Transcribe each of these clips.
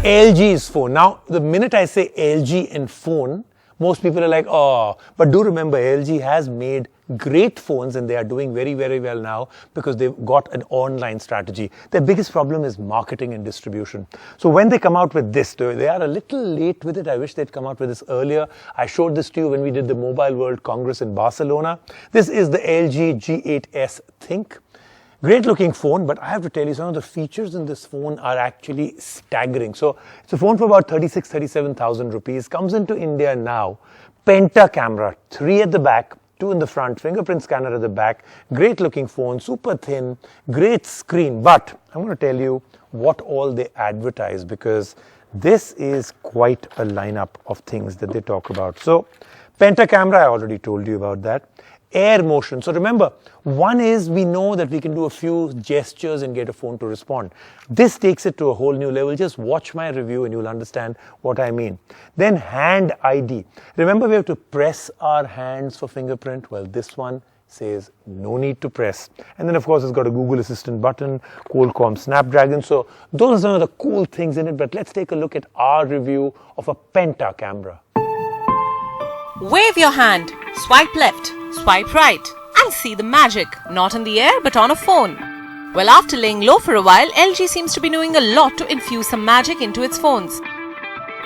LG's phone. Now, the minute I say LG and phone, most people are like, oh, but do remember LG has made great phones and they are doing very, very well now because they've got an online strategy. Their biggest problem is marketing and distribution. So when they come out with this, they are a little late with it. I wish they'd come out with this earlier. I showed this to you when we did the Mobile World Congress in Barcelona. This is the LG G8s ThinQ. Great looking phone, but I have to tell you, some of the features in this phone are actually staggering. So it's a phone for about 37,000 rupees. Comes into India now. PENTA camera, 3 at the back, 2 in the front, fingerprint scanner at the back. Great looking phone, super thin, great screen. But I'm going to tell you what all they advertise, because this is quite a lineup of things that they talk about. So PENTA camera, I already told you about that. Air motion. So remember, one is we know that we can do a few gestures and get a phone to respond. This takes it to a whole new level. Just watch my review and you'll understand what I mean. Then hand ID. Remember, we have to press our hands for fingerprint. Well, this one says no need to press. And then of course it's got a Google Assistant button, Qualcomm Snapdragon. So those are some of the cool things in it. But let's take a look at our review of a PENTA camera. Wave your hand, swipe left, swipe right, and see the magic, not in the air but on a phone. Well, after laying low for a while, LG seems to be doing a lot to infuse some magic into its phones.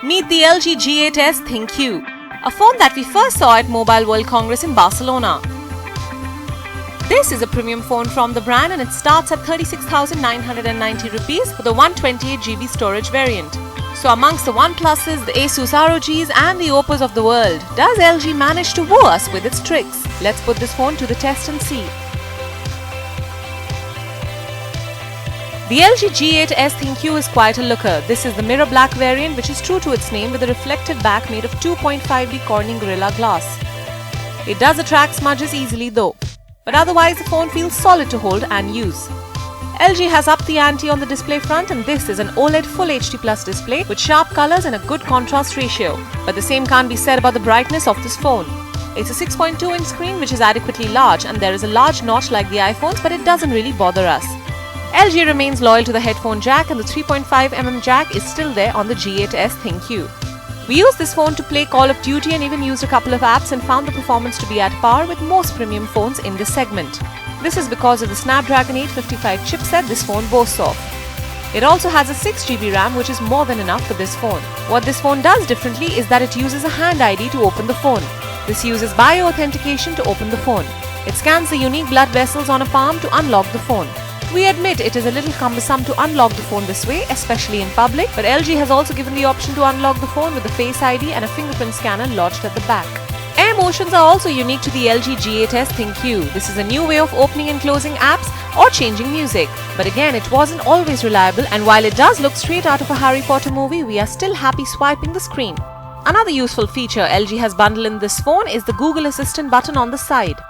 Meet the LG G8s ThinQ, a phone that we first saw at Mobile World Congress in Barcelona. This is a premium phone from the brand and it starts at 36,990 rupees for the 128GB storage variant. So amongst the OnePluses, the Asus ROGs and the Oppos of the world, does LG manage to woo us with its tricks? Let's put this phone to the test and see. The LG G8s ThinQ is quite a looker. This is the mirror black variant, which is true to its name, with a reflective back made of 2.5D Corning Gorilla Glass. It does attract smudges easily though, but otherwise the phone feels solid to hold and use. LG has upped the ante on the display front, and this is an OLED Full HD Plus display with sharp colors and a good contrast ratio. But the same can't be said about the brightness of this phone. It's a 6.2-inch screen which is adequately large, and there is a large notch like the iPhones, but it doesn't really bother us. LG remains loyal to the headphone jack, and the 3.5mm jack is still there on the G8s ThinQ. We used this phone to play Call of Duty and even used a couple of apps and found the performance to be at par with most premium phones in this segment. This is because of the Snapdragon 855 chipset this phone boasts of. It also has a 6GB RAM, which is more than enough for this phone. What this phone does differently is that it uses a hand ID to open the phone. This uses BIO-AUTHENTICATION to open the phone. It scans the unique blood vessels on a palm to unlock the phone. We admit it is a little cumbersome to unlock the phone this way, especially in public, but LG has also given the option to unlock the phone with a Face ID and a fingerprint scanner lodged at the back. Air motions are also unique to the LG G8s ThinQ. This is a new way of opening and closing apps or changing music. But again, it wasn't always reliable, and while it does look straight out of a Harry Potter movie, we are still happy swiping the screen. Another useful feature LG has bundled in this phone is the Google Assistant button on the side.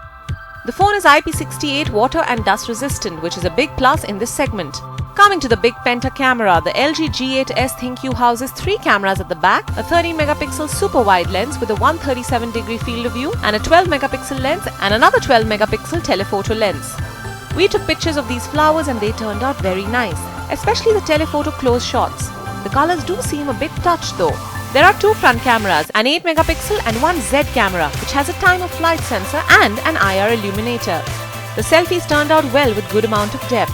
The phone is IP68 water and dust resistant, which is a big plus in this segment. Coming to the big PENTA camera, the LG G8s ThinQ houses 3 cameras at the back, a 13MP super wide lens with a 137° field of view and a 12MP lens and another 12MP telephoto lens. We took pictures of these flowers and they turned out very nice, especially the telephoto close shots. The colors do seem a bit touched though. There are 2 front cameras, an 8MP and one Z camera, which has a time of flight sensor and an IR illuminator. The selfies turned out well with good amount of depth.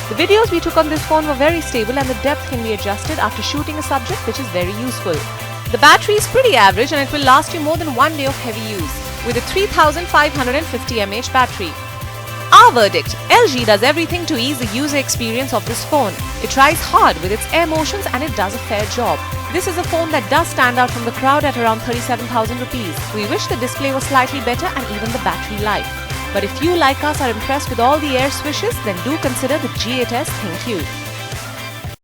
The videos we took on this phone were very stable and the depth can be adjusted after shooting a subject, which is very useful. The battery is pretty average and it will last you more than 1 day of heavy use, with a 3550 mAh battery. Our verdict: LG does everything to ease the user experience of this phone. It tries hard with its air motions and it does a fair job. This is a phone that does stand out from the crowd at around 37,000 rupees. We wish the display was slightly better and even the battery life. But if you like us are impressed with all the air swishes, then do consider the G8s ThinQ.